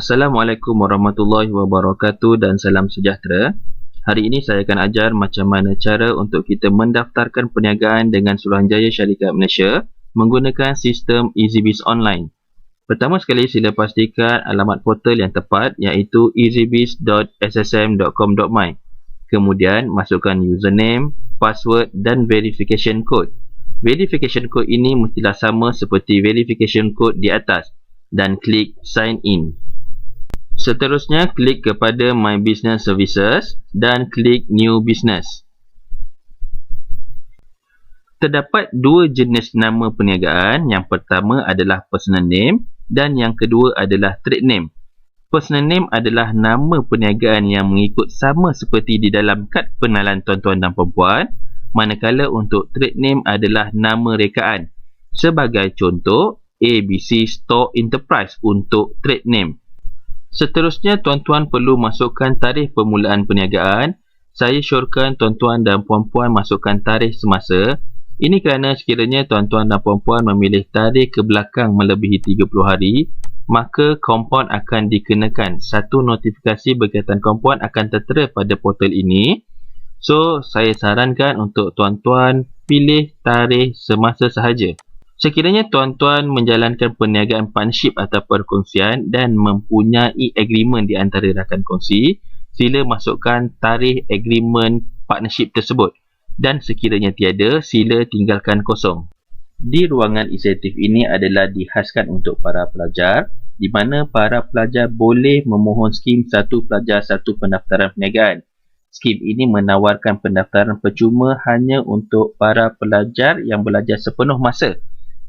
Assalamualaikum warahmatullahi wabarakatuh dan salam sejahtera. Hari ini saya akan ajar macam mana cara untuk kita mendaftarkan perniagaan dengan Suruhanjaya Syarikat Malaysia menggunakan sistem EasyBiz Online. Pertama sekali sila pastikan alamat portal yang tepat iaitu easybiz.ssm.com.my. Kemudian masukkan username, password dan verification code. Verification code ini mestilah sama seperti verification code di atas dan klik sign in. Seterusnya, klik kepada My Business Services dan klik New Business. Terdapat dua jenis nama perniagaan. Yang pertama adalah personal name dan yang kedua adalah trade name. Personal name adalah nama perniagaan yang mengikut sama seperti di dalam kad pengenalan tuan-tuan dan puan-puan, manakala untuk trade name adalah nama rekaan. Sebagai contoh, ABC Store Enterprise untuk trade name. Seterusnya, tuan-tuan perlu masukkan tarikh permulaan perniagaan. Saya syorkan tuan-tuan dan puan-puan masukkan tarikh semasa. Ini kerana sekiranya tuan-tuan dan puan-puan memilih tarikh ke belakang melebihi 30 hari, maka kompaun akan dikenakan. Satu notifikasi berkaitan kompaun akan tertera pada portal ini. So, saya sarankan untuk tuan-tuan pilih tarikh semasa sahaja. Sekiranya tuan-tuan menjalankan perniagaan partnership atau perkongsian dan mempunyai agreement di antara rakan kongsi, sila masukkan tarikh agreement partnership tersebut. Dan sekiranya tiada, sila tinggalkan kosong. Di ruangan insentif ini adalah dihaskan untuk para pelajar, di mana para pelajar boleh memohon skim satu pelajar satu pendaftaran perniagaan. Skim ini menawarkan pendaftaran percuma hanya untuk para pelajar yang belajar sepenuh masa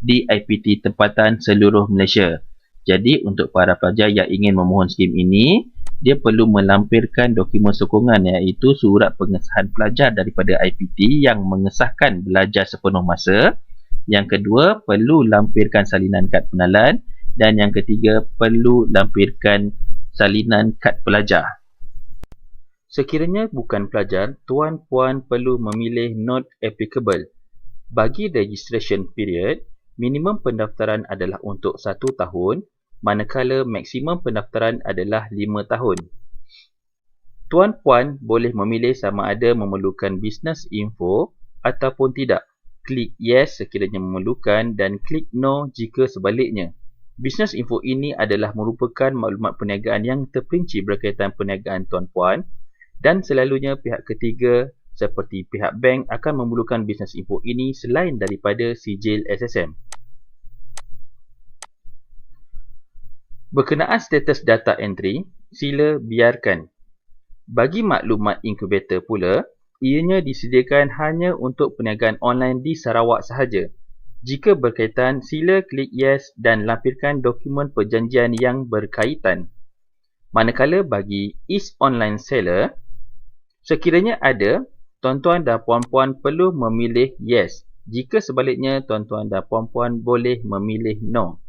di IPT tempatan seluruh Malaysia. Jadi untuk para pelajar yang ingin memohon skim ini, dia perlu melampirkan dokumen sokongan iaitu surat pengesahan pelajar daripada IPT yang mengesahkan belajar sepenuh masa. Yang kedua, perlu lampirkan salinan kad pengenalan, dan yang ketiga, perlu lampirkan salinan kad pelajar. Sekiranya bukan pelajar, tuan-puan perlu memilih not applicable. Bagi registration period, minimum pendaftaran adalah untuk 1 tahun, manakala maksimum pendaftaran adalah 5 tahun. Tuan-puan boleh memilih sama ada memerlukan business info ataupun tidak. Klik yes sekiranya memerlukan dan klik no jika sebaliknya. Business info ini adalah merupakan maklumat perniagaan yang terperinci berkaitan perniagaan tuan-puan, dan selalunya pihak ketiga seperti pihak bank akan memerlukan business info ini selain daripada sijil SSM. Berkenaan status data entry, sila biarkan. Bagi maklumat inkubator pula, ianya disediakan hanya untuk perniagaan online di Sarawak sahaja. Jika berkaitan, sila klik yes dan lampirkan dokumen perjanjian yang berkaitan. Manakala bagi East Online Seller, sekiranya ada, tuan-tuan dan puan-puan perlu memilih yes. Jika sebaliknya, tuan-tuan dan puan-puan boleh memilih no.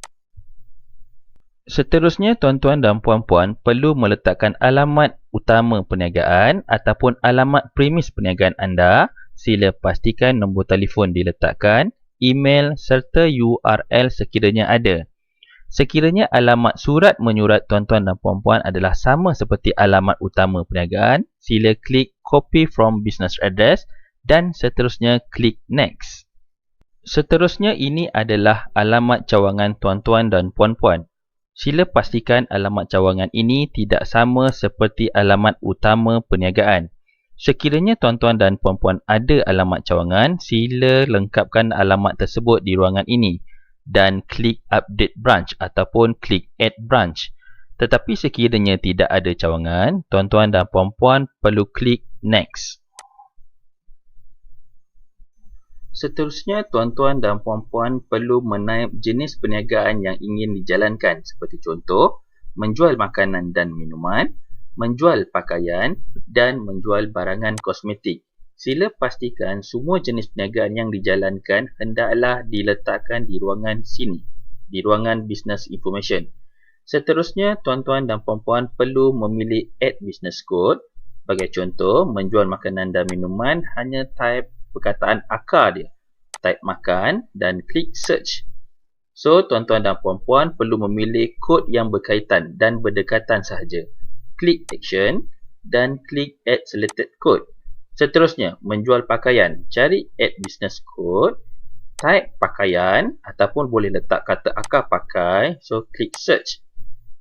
Seterusnya, tuan-tuan dan puan-puan perlu meletakkan alamat utama perniagaan ataupun alamat premis perniagaan anda. Sila pastikan nombor telefon diletakkan, email serta URL sekiranya ada. Sekiranya alamat surat menyurat tuan-tuan dan puan-puan adalah sama seperti alamat utama perniagaan, sila klik copy from business address dan seterusnya klik next. Seterusnya, ini adalah alamat cawangan tuan-tuan dan puan-puan. Sila pastikan alamat cawangan ini tidak sama seperti alamat utama perniagaan. Sekiranya tuan-tuan dan puan-puan ada alamat cawangan, sila lengkapkan alamat tersebut di ruangan ini dan klik update branch ataupun klik add branch. Tetapi sekiranya tidak ada cawangan, tuan-tuan dan puan-puan perlu klik next. Seterusnya, tuan-tuan dan puan-puan perlu menaip jenis perniagaan yang ingin dijalankan, seperti contoh, menjual makanan dan minuman, menjual pakaian dan menjual barangan kosmetik. Sila pastikan semua jenis perniagaan yang dijalankan hendaklah diletakkan di ruangan sini, di ruangan business information. Seterusnya, tuan-tuan dan puan-puan perlu memilih add business code. Sebagai contoh, menjual makanan dan minuman, hanya type perkataan akar dia. Type makan dan klik search. So, tuan-tuan dan puan-puan perlu memilih kod yang berkaitan dan berdekatan sahaja. Klik Action dan klik Add Selected Code. Seterusnya, menjual pakaian. Cari Add Business Code, type pakaian ataupun boleh letak kata akar pakai. So, klik Search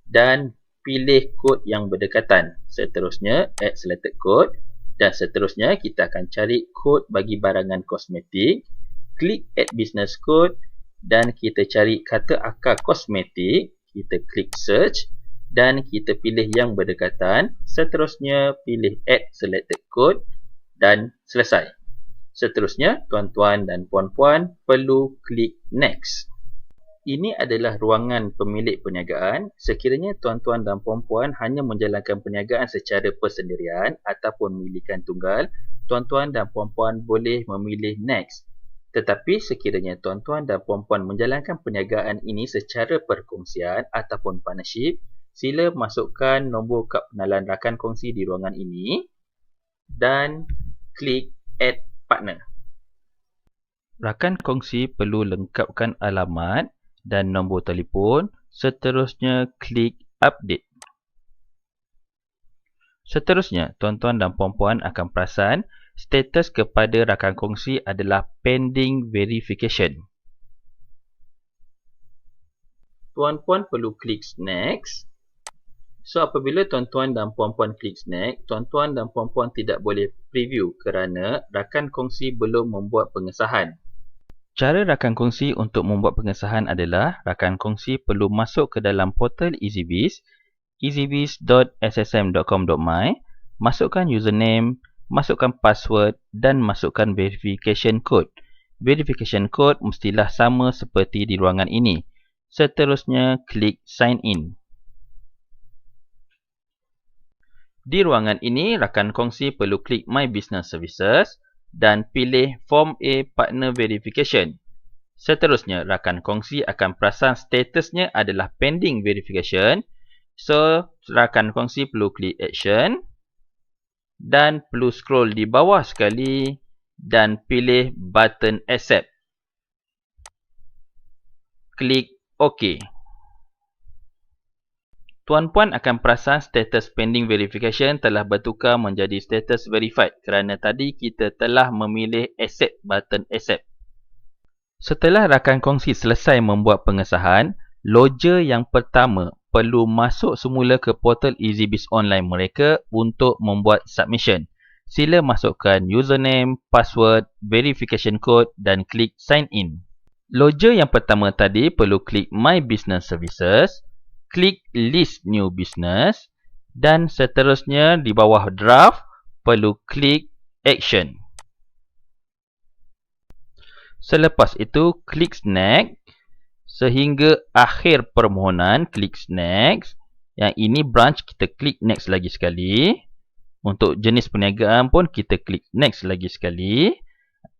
dan pilih kod yang berdekatan. Seterusnya, Add Selected Code. Dan seterusnya, kita akan cari kod bagi barangan kosmetik. Klik Add Business Code dan kita cari kata akar kosmetik. Kita klik Search dan kita pilih yang berdekatan. Seterusnya, pilih Add Selected Code dan selesai. Seterusnya, tuan-tuan dan puan-puan perlu klik Next. Ini adalah ruangan pemilik perniagaan. Sekiranya tuan-tuan dan puan-puan hanya menjalankan perniagaan secara persendirian ataupun milikan tunggal, tuan-tuan dan puan-puan boleh memilih Next. Tetapi sekiranya tuan-tuan dan puan-puan menjalankan perniagaan ini secara perkongsian ataupun partnership, sila masukkan nombor kad pengenalan rakan kongsi di ruangan ini dan klik Add Partner. Rakan kongsi perlu lengkapkan alamat dan nombor telefon. Seterusnya, klik Update. Seterusnya, tuan-tuan dan puan-puan akan perasan status kepada rakan kongsi adalah pending verification. Tuan-puan perlu klik Next. So, apabila tuan-tuan dan puan-puan klik Next, tuan-tuan dan puan-puan tidak boleh preview kerana rakan kongsi belum membuat pengesahan. Cara rakan kongsi untuk membuat pengesahan adalah rakan kongsi perlu masuk ke dalam portal EasyBiz, easybiz.ssm.com.my, masukkan username, masukkan password dan masukkan verification code. Verification code mestilah sama seperti di ruangan ini. Seterusnya, klik Sign In. Di ruangan ini, rakan kongsi perlu klik My Business Services dan pilih Form A Partner Verification. Seterusnya, rakan kongsi akan perasan statusnya adalah pending verification. So, rakan kongsi perlu klik Action dan perlu scroll di bawah sekali dan pilih button Accept. Klik OK. Tuan-puan akan perasan status pending verification telah bertukar menjadi status verified kerana tadi kita telah memilih accept button accept. Setelah rakan kongsi selesai membuat pengesahan, logger yang pertama perlu masuk semula ke portal EasyBiz online mereka untuk membuat submission. Sila masukkan username, password, verification code dan klik sign in. Logger yang pertama tadi perlu klik My Business Services, klik List New Business dan seterusnya di bawah draft perlu klik Action. Selepas itu klik Next sehingga akhir permohonan, klik Next. Yang ini branch kita klik Next lagi sekali. Untuk jenis perniagaan pun kita klik Next lagi sekali.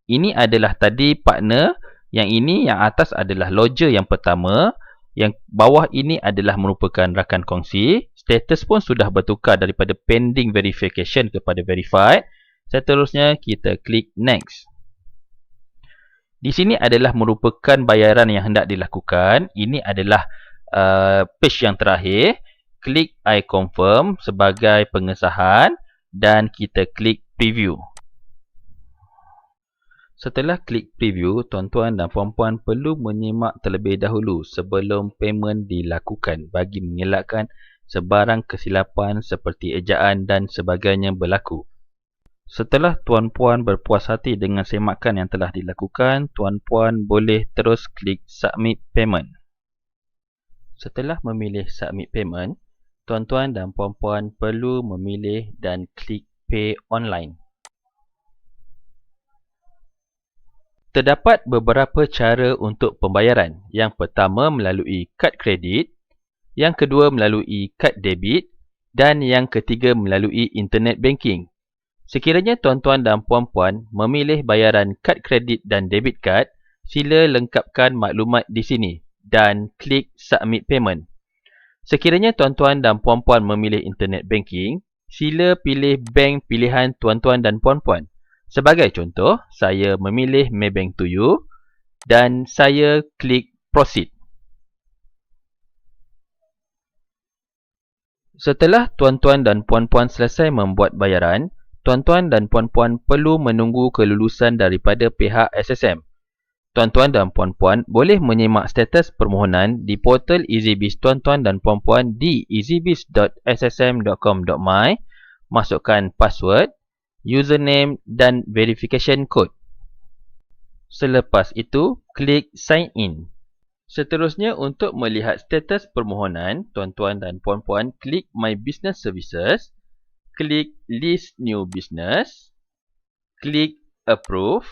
Ini adalah tadi partner, yang ini yang atas adalah logger yang pertama. Yang bawah ini adalah merupakan rakan kongsi. Status pun sudah bertukar daripada pending verification kepada verified. Seterusnya kita klik Next. Di sini adalah merupakan bayaran yang hendak dilakukan. Ini adalah page yang terakhir. Klik I confirm sebagai pengesahan dan kita klik preview. Setelah klik preview, tuan-tuan dan puan-puan perlu menyimak terlebih dahulu sebelum payment dilakukan bagi mengelakkan sebarang kesilapan seperti ejaan dan sebagainya berlaku. Setelah tuan-puan berpuas hati dengan semakan yang telah dilakukan, tuan-puan boleh terus klik Submit Payment. Setelah memilih Submit Payment, tuan-tuan dan puan-puan perlu memilih dan klik Pay Online. Terdapat beberapa cara untuk pembayaran. Yang pertama melalui kad kredit, yang kedua melalui kad debit dan yang ketiga melalui internet banking. Sekiranya tuan-tuan dan puan-puan memilih bayaran kad kredit dan debit card, sila lengkapkan maklumat di sini dan klik Submit Payment. Sekiranya tuan-tuan dan puan-puan memilih internet banking, sila pilih bank pilihan tuan-tuan dan puan-puan. Sebagai contoh, saya memilih Maybank To You dan saya klik Proceed. Setelah tuan-tuan dan puan-puan selesai membuat bayaran, tuan-tuan dan puan-puan perlu menunggu kelulusan daripada pihak SSM. Tuan-tuan dan puan-puan boleh menyemak status permohonan di portal EasyBiz tuan-tuan dan puan-puan di easybiz.ssm.com.my. Masukkan password, username dan verification code. Selepas itu, klik sign in. Seterusnya, untuk melihat status permohonan, tuan-tuan dan puan-puan klik My Business Services, klik List New Business, klik Approve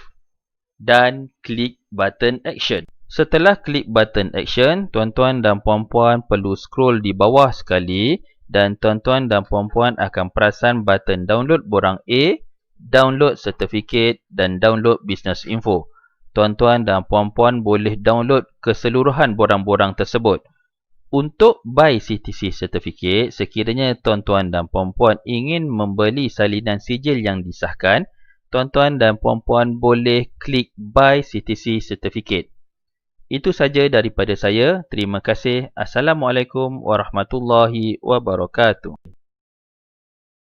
dan klik button Action. Setelah klik button Action, tuan-tuan dan puan-puan perlu scroll di bawah sekali dan tuan-tuan dan puan-puan akan perasan button Download Borang A, Download Certificate dan Download Business Info. Tuan-tuan dan puan-puan boleh download keseluruhan borang-borang tersebut. Untuk buy CTC Certificate, sekiranya tuan-tuan dan puan-puan ingin membeli salinan sijil yang disahkan, tuan-tuan dan puan-puan boleh klik Buy CTC Certificate. Itu saja daripada saya. Terima kasih. Assalamualaikum warahmatullahi wabarakatuh.